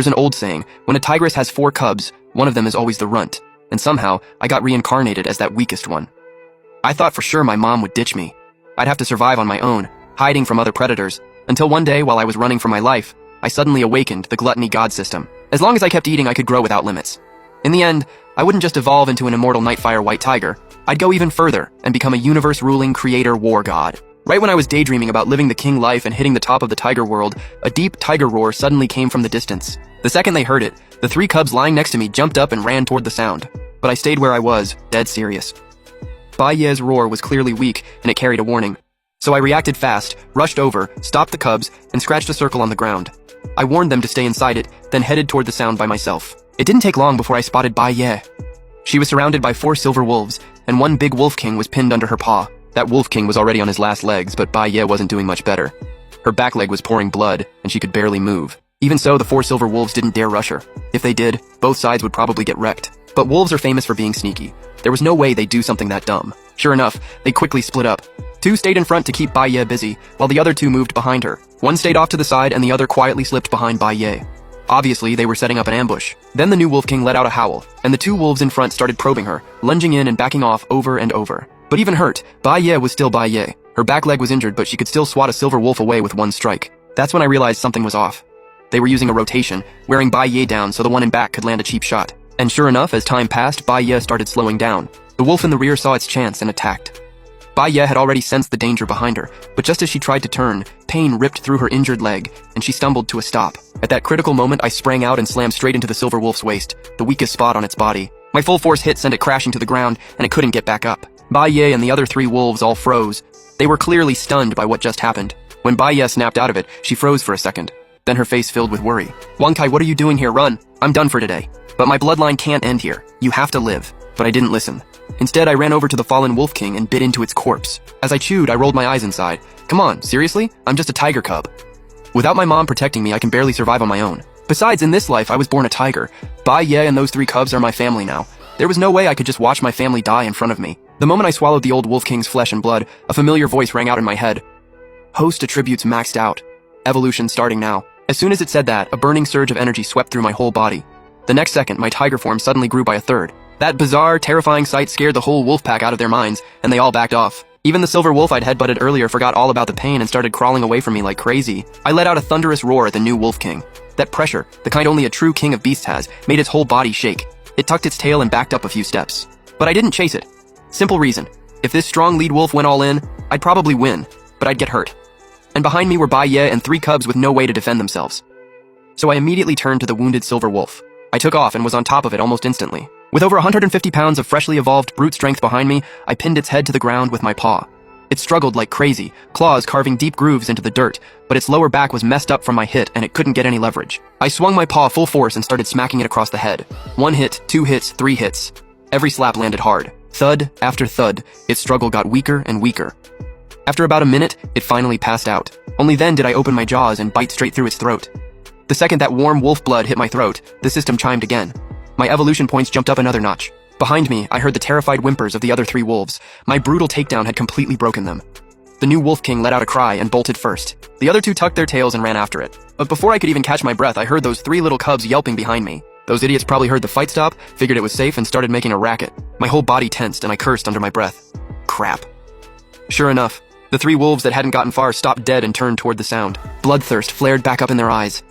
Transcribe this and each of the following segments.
There's an old saying, when a tigress has 4 cubs, one of them is always the runt, and somehow I got reincarnated as that weakest one. I thought for sure my mom would ditch me. I'd have to survive on my own, hiding from other predators, until one day while I was running for my life, I suddenly awakened the gluttony god system. As long as I kept eating, I could grow without limits. In the end, I wouldn't just evolve into an immortal Nightfire white tiger, I'd go even further and become a universe-ruling creator war god. Right when I was daydreaming about living the king life and hitting the top of the tiger world, a deep tiger roar suddenly came from the distance. The second they heard it, the 3 cubs lying next to me jumped up and ran toward the sound. But I stayed where I was, dead serious. Bai Ye's roar was clearly weak, and it carried a warning. So I reacted fast, rushed over, stopped the cubs, and scratched a circle on the ground. I warned them to stay inside it, then headed toward the sound by myself. It didn't take long before I spotted Bai Ye. She was surrounded by 4 silver wolves, and one big wolf king was pinned under her paw. That wolf king was already on his last legs, but Bai Ye wasn't doing much better. Her back leg was pouring blood, and she could barely move. Even so, the 4 silver wolves didn't dare rush her. If they did, both sides would probably get wrecked. But wolves are famous for being sneaky. There was no way they'd do something that dumb. Sure enough, they quickly split up. 2 stayed in front to keep Bai Ye busy, while the other 2 moved behind her. One stayed off to the side, and the other quietly slipped behind Bai Ye. Obviously, they were setting up an ambush. Then the new wolf king let out a howl, and the 2 wolves in front started probing her, lunging in and backing off over and over. But even hurt, Bai Ye was still Bai Ye. Her back leg was injured, but she could still swat a silver wolf away with one strike. That's when I realized something was off. They were using a rotation, wearing Bai Ye down so the one in back could land a cheap shot. And sure enough, as time passed, Bai Ye started slowing down. The wolf in the rear saw its chance and attacked. Bai Ye had already sensed the danger behind her, but just as she tried to turn, pain ripped through her injured leg, and she stumbled to a stop. At that critical moment, I sprang out and slammed straight into the silver wolf's waist, the weakest spot on its body. My full force hit sent it crashing to the ground, and it couldn't get back up. Bai Ye and the other 3 wolves all froze. They were clearly stunned by what just happened. When Bai Ye snapped out of it, she froze for a second. Then her face filled with worry. Wang Kai, what are you doing here? Run! I'm done for today. But my bloodline can't end here. You have to live. But I didn't listen. Instead, I ran over to the fallen wolf king and bit into its corpse. As I chewed, I rolled my eyes inside. Come on, seriously? I'm just a tiger cub. Without my mom protecting me, I can barely survive on my own. Besides, in this life, I was born a tiger. Bai Ye and those 3 cubs are my family now. There was no way I could just watch my family die in front of me. The moment I swallowed the old wolf king's flesh and blood, a familiar voice rang out in my head. Host attributes maxed out. Evolution starting now. As soon as it said that, a burning surge of energy swept through my whole body. The next second, my tiger form suddenly grew by a third. That bizarre, terrifying sight scared the whole wolf pack out of their minds, and they all backed off. Even the silver wolf I'd headbutted earlier forgot all about the pain and started crawling away from me like crazy. I let out a thunderous roar at the new wolf king. That pressure, the kind only a true king of beasts has, made its whole body shake. It tucked its tail and backed up a few steps. But I didn't chase it. Simple reason. If this strong lead wolf went all in, I'd probably win, but I'd get hurt. And behind me were Bai Ye and 3 cubs with no way to defend themselves. So I immediately turned to the wounded silver wolf. I took off and was on top of it almost instantly. With over 150 pounds of freshly evolved brute strength behind me, I pinned its head to the ground with my paw. It struggled like crazy, claws carving deep grooves into the dirt, but its lower back was messed up from my hit and it couldn't get any leverage. I swung my paw full force and started smacking it across the head. 1 hit, 2 hits, 3 hits. Every slap landed hard. Thud after thud, its struggle got weaker and weaker. After about a minute, it finally passed out. Only then did I open my jaws and bite straight through its throat. The second that warm wolf blood hit my throat, the system chimed again. My evolution points jumped up another notch. Behind me, I heard the terrified whimpers of the other 3 wolves. My brutal takedown had completely broken them. The new wolf king let out a cry and bolted first. The other 2 tucked their tails and ran after it. But before I could even catch my breath, I heard those 3 little cubs yelping behind me. Those idiots probably heard the fight stop, figured it was safe, and started making a racket. My whole body tensed and I cursed under my breath. Crap. Sure enough, the 3 wolves that hadn't gotten far stopped dead and turned toward the sound. Bloodthirst flared back up in their eyes.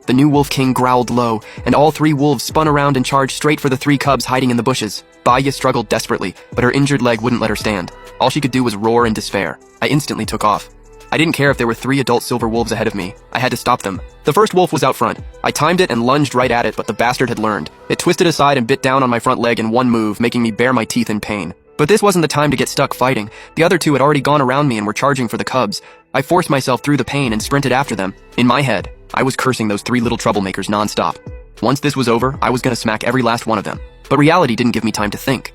The new wolf king growled low, and all 3 wolves spun around and charged straight for the 3 cubs hiding in the bushes. Bai Ye struggled desperately, but her injured leg wouldn't let her stand. All she could do was roar in despair. I instantly took off. I didn't care if there were 3 adult silver wolves ahead of me. I had to stop them. The first wolf was out front. I timed it and lunged right at it, but the bastard had learned. It twisted aside and bit down on my front leg in one move, making me bare my teeth in pain. But this wasn't the time to get stuck fighting. The other 2 had already gone around me and were charging for the cubs. I forced myself through the pain and sprinted after them. In my head, I was cursing those 3 little troublemakers nonstop. Once this was over, I was gonna smack every last one of them. But reality didn't give me time to think.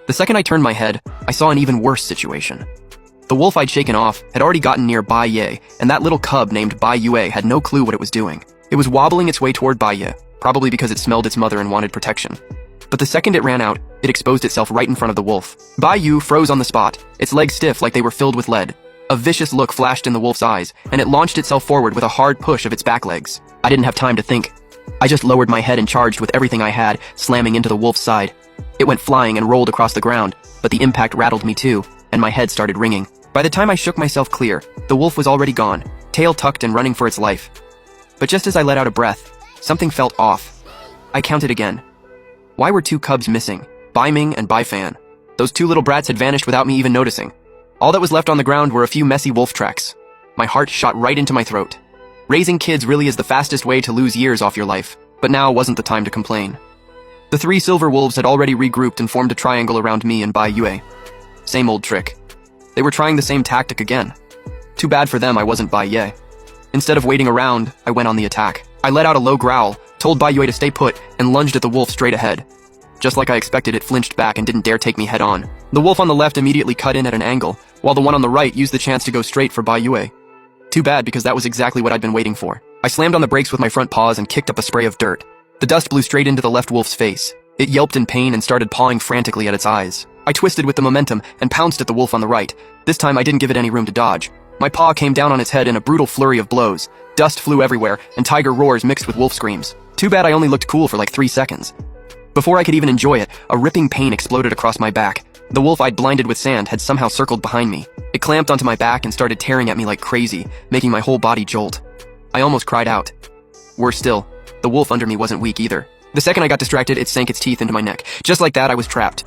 The second I turned my head, I saw an even worse situation. The wolf I'd shaken off had already gotten near Bai Ye, and that little cub named Bai Yue had no clue what it was doing. It was wobbling its way toward Bai Ye, probably because it smelled its mother and wanted protection. But the second it ran out, it exposed itself right in front of the wolf. Bai Yu froze on the spot, its legs stiff like they were filled with lead. A vicious look flashed in the wolf's eyes, and it launched itself forward with a hard push of its back legs. I didn't have time to think. I just lowered my head and charged with everything I had, slamming into the wolf's side. It went flying and rolled across the ground, but the impact rattled me too, and my head started ringing. By the time I shook myself clear, the wolf was already gone, tail tucked and running for its life. But just as I let out a breath, something felt off. I counted again. Why were 2 cubs missing? Bai Ming and Bai Fan. Those 2 little brats had vanished without me even noticing. All that was left on the ground were a few messy wolf tracks. My heart shot right into my throat. Raising kids really is the fastest way to lose years off your life, but now wasn't the time to complain. The 3 silver wolves had already regrouped and formed a triangle around me and Bai Yue. Same old trick. They were trying the same tactic again. Too bad for them I wasn't Bai Ye. Instead of waiting around, I went on the attack. I let out a low growl, told Bai Yue to stay put, and lunged at the wolf straight ahead. Just like I expected, it flinched back and didn't dare take me head on. The wolf on the left immediately cut in at an angle, while the one on the right used the chance to go straight for Bai Yue. Too bad, because that was exactly what I'd been waiting for. I slammed on the brakes with my front paws and kicked up a spray of dirt. The dust blew straight into the left wolf's face. It yelped in pain and started pawing frantically at its eyes. I twisted with the momentum and pounced at the wolf on the right. This time I didn't give it any room to dodge. My paw came down on its head in a brutal flurry of blows. Dust flew everywhere, and tiger roars mixed with wolf screams. Too bad I only looked cool for like 3 seconds. Before I could even enjoy it, a ripping pain exploded across my back. The wolf I'd blinded with sand had somehow circled behind me. It clamped onto my back and started tearing at me like crazy, making my whole body jolt. I almost cried out. Worse still, the wolf under me wasn't weak either. The second I got distracted, it sank its teeth into my neck. Just like that, I was trapped.